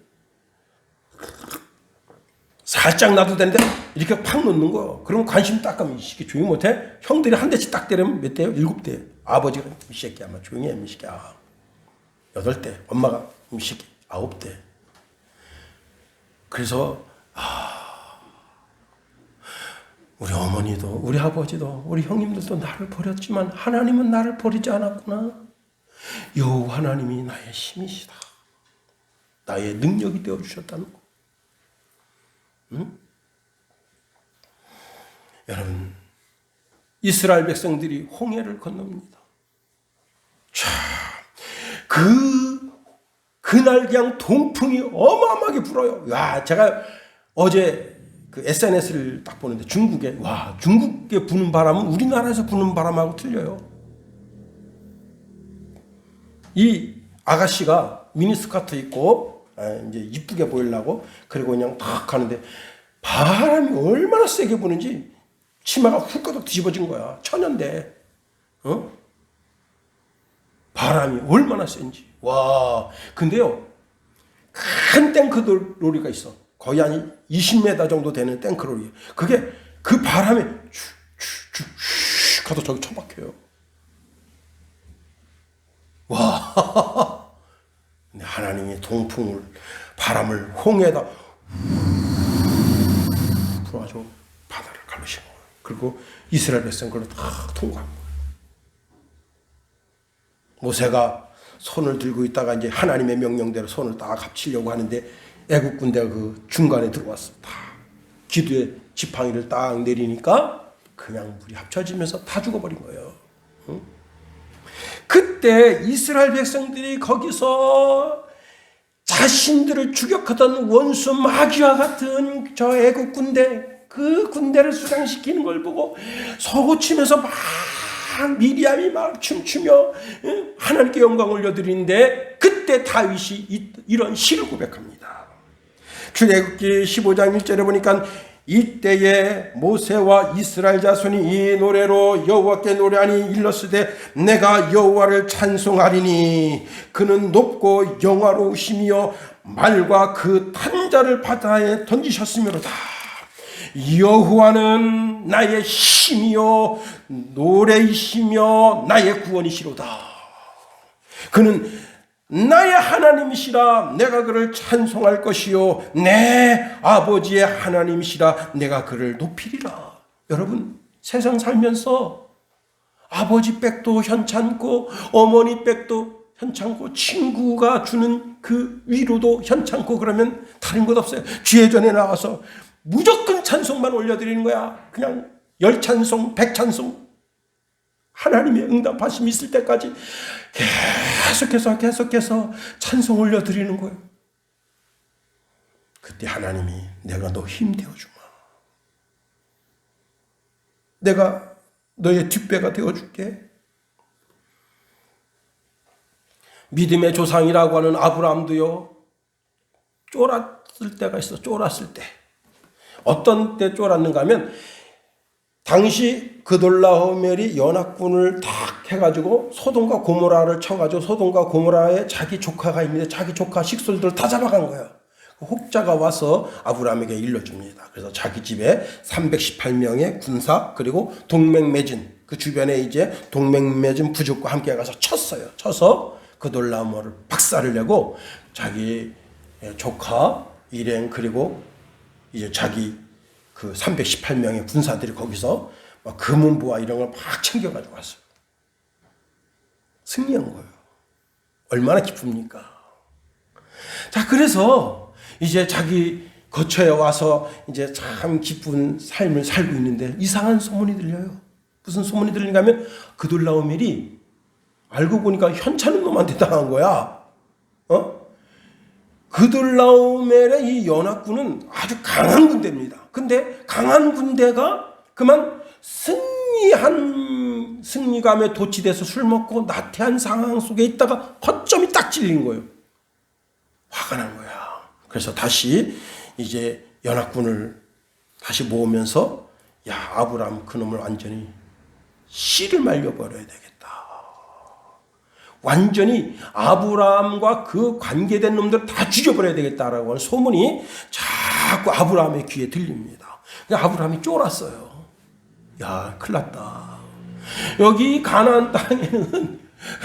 살짝 놔도 되는데 이렇게 팍 놓는 거예요. 그럼 관심 딱 가면 이 새끼 조용히 못해? 형들이 한 대씩 딱 때리면 몇 대요? 7대. 아버지가 이 새끼야 막 조용히 해 이 새끼야 8대. 엄마가 이 새끼 9대. 그래서 우리 어머니도 우리 아버지도 우리 형님들도 나를 버렸지만 하나님은 나를 버리지 않았구나. 여호와 하나님이 나의 힘이시다. 나의 능력이 되어주셨다는 거. 응? 여러분 이스라엘 백성들이 홍해를 건넙니다. 그날 그냥 동풍이 어마어마하게 불어요. 제가 어제 그 SNS를 딱 보는데 중국에 부는 바람은 우리나라에서 부는 바람하고 틀려요. 이 아가씨가 미니스커트 입고 이제 이쁘게 보이려고 그리고 그냥 탁 가는데 바람이 얼마나 세게 부는지 치마가 훌거덕 뒤집어진 거야. 천연데 바람이 얼마나 센지. 근데요 큰 탱크로리가 있어. 거의 한 20m 정도 되는 탱크로리. 그게 그 바람에 슉슉슉 가서 저기 처박혀요. 근데 하나님이 바람을 홍해에다 불어가지고 바다를 가르시는 거예요. 그리고 이스라엘 백성 그걸 다 통과한 거예요. 모세가 손을 들고 있다가 이제 하나님의 명령대로 손을 딱 합치려고 하는데 애국 군대가 그 중간에 들어왔어. 다 기도의 지팡이를 딱 내리니까 그냥 물이 합쳐지면서 다 죽어버린 거예요. 그때 이스라엘 백성들이 거기서 자신들을 추격하던 원수 마귀와 같은 저 애국 군대, 그 군대를 수장시키는 걸 보고 서고치면서 막 미리암이 막 춤추며 하나님께 영광 올려드리는데 그때 다윗이 이런 시를 고백합니다. 출애굽기 15장 1절에 보니까 이때에 모세와 이스라엘 자손이 이 노래로 여호와께 노래하니 일렀으되 내가 여호와를 찬송하리니 그는 높고 영화로우시며 말과 그 탄자를 바다에 던지셨으므로다. 여호와는 나의 힘이요 노래이시며 나의 구원이시로다. 그는 나의 하나님이시라 내가 그를 찬송할 것이요 내 아버지의 하나님이시라 내가 그를 높이리라. 여러분 세상 살면서 아버지 백도 현찮고 어머니 백도 현찮고 친구가 주는 그 위로도 현찮고 그러면 다른 것 없어요. 주회전에 나와서 무조건 찬송만 올려드리는 거야. 그냥 10찬송, 100찬송 하나님의 응답하심이 있을 때까지 계속해서 찬송 올려드리는 거예요. 그때 하나님이 내가 너 힘되어주마. 내가 너의 뒷배가 되어줄게. 믿음의 조상이라고 하는 아브라함도요, 쫄았을 때가 있어. 쫄았을 때. 어떤 때 쫄았는가 하면 당시 그돌라오멜이 연합군을 딱 해가지고 소돔과 고모라를 쳐가지고 소돔과 고모라에 자기 조카가 있는데 자기 조카 식솔들을 다 잡아간 거예요. 혹자가 와서 아브라함에게 일러줍니다. 그래서 자기 집에 318명의 군사 그리고 동맹 맺은 그 주변에 이제 동맹 맺은 부족과 함께 가서 쳤어요. 쳐서 그돌라오멜을 박살을 내고 자기 조카 일행 그리고 이제 자기 그 318명의 군사들이 거기서 막 금은보와 이런 걸 막 챙겨가지고 왔어요. 승리한 거예요. 얼마나 기쁩니까? 자, 그래서 이제 자기 거처에 와서 이제 참 기쁜 삶을 살고 있는데 이상한 소문이 들려요. 무슨 소문이 들리는가 하면 그돌라오멜이 알고 보니까 현찮은 놈한테 당한 거야. 그돌라오멜의 이 연합군은 아주 강한 군대입니다. 근데 강한 군대가 그만 승리감에 도취돼서 술 먹고 나태한 상황 속에 있다가 허점이 딱 찔린 거예요. 화가 난 거야. 그래서 다시 이제 연합군을 다시 모으면서 야, 아브라함 그놈을 완전히 씨를 말려버려야 되겠다. 완전히 아브라함과 그 관계된 놈들 다 죽여버려야 되겠다라고 하는 소문이 자꾸 아브라함의 귀에 들립니다. 아브라함이 쫄았어요. 야, 큰일 났다. 여기 가나안 땅에는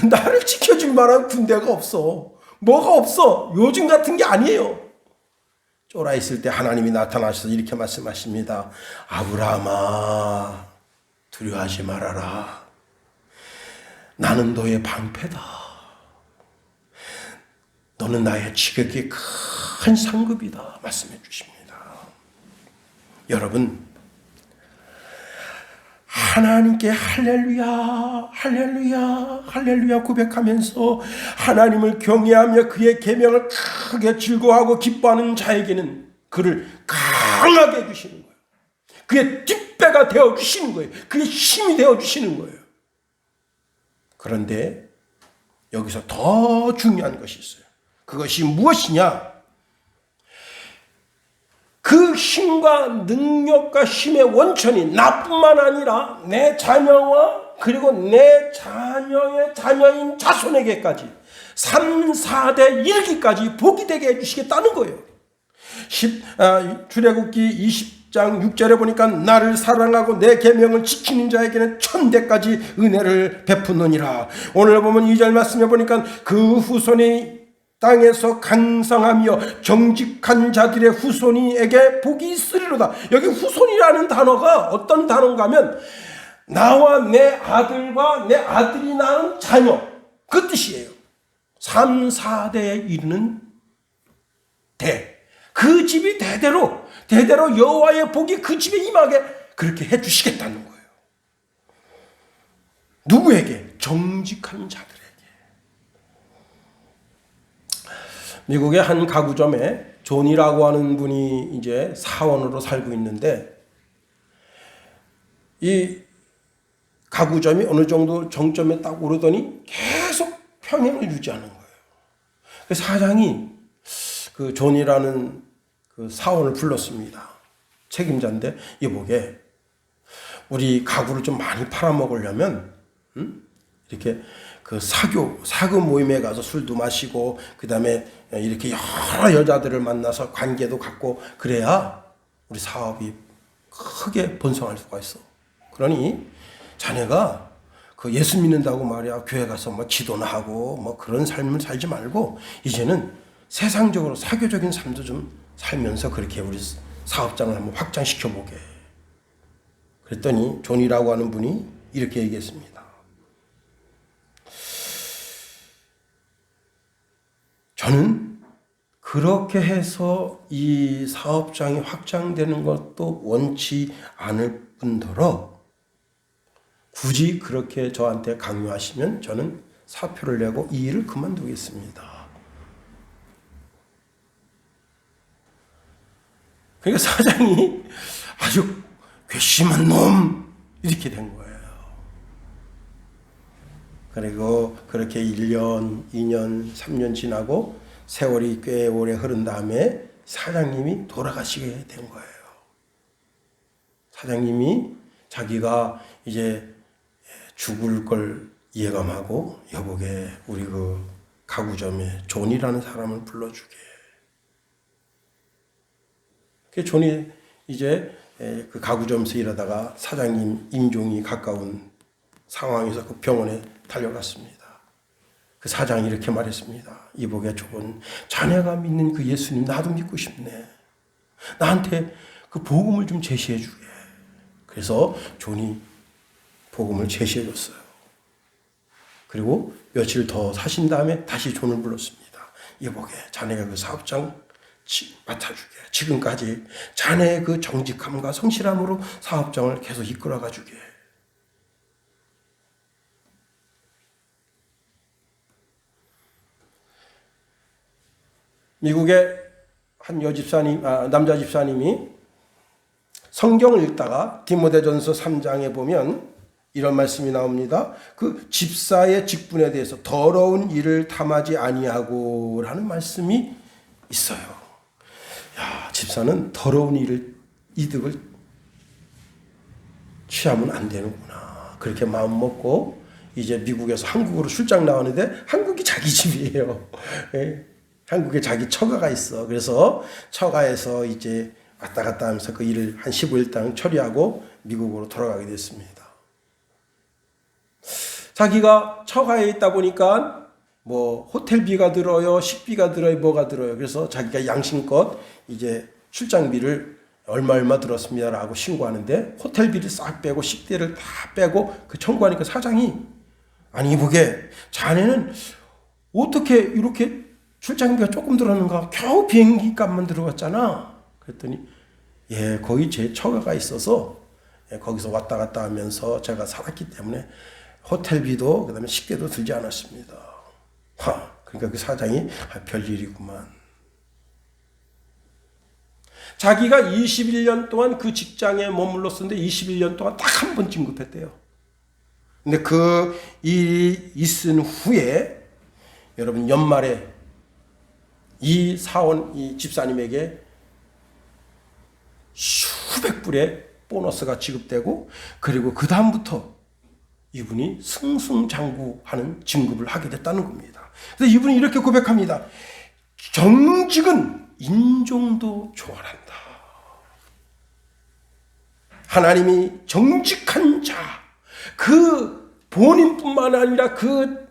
나를 지켜줄 만한 군대가 없어. 뭐가 없어. 요즘 같은 게 아니에요. 쫄아 있을 때 하나님이 나타나셔서 이렇게 말씀하십니다. 아브라함아, 두려워하지 말아라. 나는 너의 방패다. 너는 나의 지극히 큰 상급이다. 말씀해 주십니다. 여러분, 하나님께 할렐루야, 할렐루야, 할렐루야 고백하면서 하나님을 경외하며 그의 계명을 크게 즐거워하고 기뻐하는 자에게는 그를 강하게 해주시는 거예요. 그의 뒷배가 되어주시는 거예요. 그의 힘이 되어주시는 거예요. 그런데 여기서 더 중요한 것이 있어요. 그것이 무엇이냐? 그 힘과 능력과 힘의 원천이 나뿐만 아니라 내 자녀와 그리고 내 자녀의 자녀인 자손에게까지 3, 4대 이르기까지 복이 되게 해주시겠다는 거예요. 출애굽기 20장 6절에 보니까 나를 사랑하고 내 계명을 지키는 자에게는 천대까지 은혜를 베푸느니라. 오늘 보면 2절 말씀에 보니까 그 후손이 땅에서 강성하며 정직한 자들의 후손이에게 복이 있으리로다. 여기 후손이라는 단어가 어떤 단어인가 하면 나와 내 아들과 내 아들이 낳은 자녀, 그 뜻이에요. 3, 4대에 이르는 대. 그 집이 대대로 여호와의 복이 그 집에 임하게 그렇게 해주시겠다는 거예요. 누구에게? 정직한 자들에게. 미국의 한 가구점에 존이라고 하는 분이 이제 사원으로 살고 있는데 이 가구점이 어느 정도 정점에 딱 오르더니 계속 평행을 유지하는 거예요. 그 사장이 그 존이라는 그 사원을 불렀습니다. 책임자인데 이보게 우리 가구를 좀 많이 팔아먹으려면 이렇게 그 사교 모임에 가서 술도 마시고 그 다음에 이렇게 여러 여자들을 만나서 관계도 갖고 그래야 우리 사업이 크게 번성할 수가 있어. 그러니 자네가 그 예수 믿는다고 말이야 교회 가서 뭐 기도나 하고 뭐 그런 삶을 살지 말고 이제는 세상적으로 사교적인 삶도 좀 살면서 그렇게 우리 사업장을 한번 확장시켜 보게. 그랬더니 존이라고 하는 분이 이렇게 얘기했습니다. 저는 그렇게 해서 이 사업장이 확장되는 것도 원치 않을 뿐더러 굳이 그렇게 저한테 강요하시면 저는 사표를 내고 이 일을 그만두겠습니다. 그러니까 사장이 아주 괘씸한 놈 이렇게 된 거예요. 그리고 그렇게 1년, 2년, 3년 지나고 세월이 꽤 오래 흐른 다음에 사장님이 돌아가시게 된 거예요. 사장님이 자기가 이제 죽을 걸 예감하고 여보게 우리 그 가구점에 존이라는 사람을 불러주게. 그 존이 이제 그 가구점에서 일하다가 사장님 임종이 가까운 상황에서 그 병원에 달려갔습니다. 그 사장이 이렇게 말했습니다. 이보게 존, 자네가 믿는 그 예수님 나도 믿고 싶네. 나한테 그 복음을 좀 제시해 주게. 그래서 존이 복음을 제시해 줬어요. 그리고 며칠 더 사신 다음에 다시 존을 불렀습니다. 이보게 자네가 그 사업장 맡아주게. 지금까지 자네의 그 정직함과 성실함으로 사업장을 계속 이끌어가 주게. 미국의 한 남자 집사님이 성경을 읽다가 디모데전서 3장에 보면 이런 말씀이 나옵니다. 그 집사의 직분에 대해서 더러운 일을 탐하지 아니하고 라는 말씀이 있어요. 야, 집사는 더러운 이득을 취하면 안 되는구나. 그렇게 마음 먹고 이제 미국에서 한국으로 출장 나오는데 한국이 자기 집이에요. 한국에 자기 처가가 있어. 그래서 처가에서 이제 왔다 갔다 하면서 그 일을 한 15일 당 처리하고 미국으로 돌아가게 됐습니다. 자기가 처가에 있다 보니까 뭐 호텔비가 들어요, 식비가 들어요, 뭐가 들어요. 그래서 자기가 양심껏 이제 출장비를 얼마 들었습니다라고 신고하는데 호텔비를 싹 빼고 식대를 다 빼고 그 청구하니까 사장이 아니 이보게 자네는 어떻게 이렇게 출장비가 조금 들었는가? 겨우 비행기 값만 들어갔잖아. 그랬더니 예, 거기 제 처가가 있어서 거기서 왔다 갔다 하면서 제가 살았기 때문에 호텔비도 그다음에 식대도 들지 않았습니다. 그러니까 그 사장이 별일이구만. 자기가 21년 동안 그 직장에 머물렀었는데 21년 동안 딱 한 번 진급했대요. 근데 그 일이 있은 후에 여러분 연말에 이 사원, 이 집사님에게 수백 불의 보너스가 지급되고 그리고 그 다음부터 이분이 승승장구하는 진급을 하게 됐다는 겁니다. 그래서 이분이 이렇게 고백합니다. 정직은 인종도 초월한다. 하나님이 정직한 자, 그 본인뿐만 아니라 그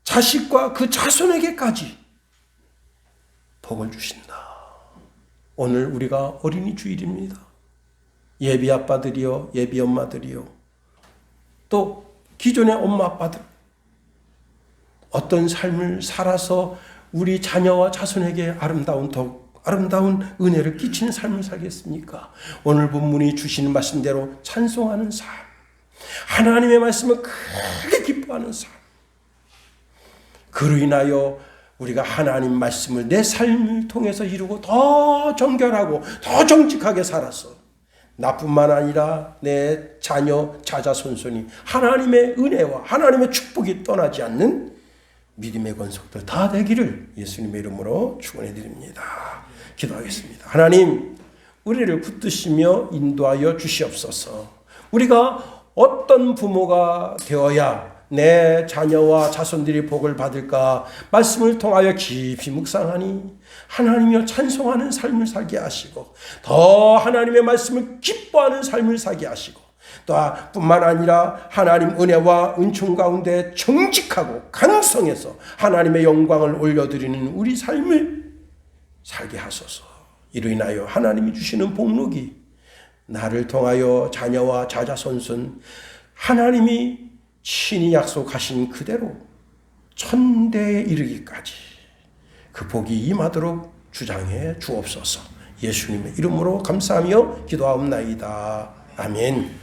자식과 그 자손에게까지 복을 주신다. 오늘 우리가 어린이 주일입니다. 예비 아빠들이요, 예비 엄마들이요, 또 기존의 엄마 아빠들 어떤 삶을 살아서 우리 자녀와 자손에게 아름다운 은혜를 끼치는 삶을 살겠습니까? 오늘 본문이 주시는 말씀대로 찬송하는 삶, 하나님의 말씀을 크게 기뻐하는 삶, 그로 인하여 우리가 하나님 말씀을 내 삶을 통해서 이루고 더 정결하고 더 정직하게 살아서 나뿐만 아니라 내 자녀, 자자손손이 하나님의 은혜와 하나님의 축복이 떠나지 않는 믿음의 권속들 다 되기를 예수님의 이름으로 축원해 드립니다. 기도하겠습니다. 하나님, 우리를 붙드시며 인도하여 주시옵소서. 우리가 어떤 부모가 되어야 내 자녀와 자손들이 복을 받을까 말씀을 통하여 깊이 묵상하니 하나님이여 찬송하는 삶을 살게 하시고 더 하나님의 말씀을 기뻐하는 삶을 살게 하시고 또 뿐만 아니라 하나님 은혜와 은총 가운데 정직하고 강성해서 하나님의 영광을 올려드리는 우리 삶을 살게 하소서. 이로 인하여 하나님이 주시는 복록이 나를 통하여 자녀와 자자손손 하나님이 친히 약속하신 그대로 천대에 이르기까지 그 복이 임하도록 주장해 주옵소서. 예수님의 이름으로 감사하며 기도하옵나이다. 아멘.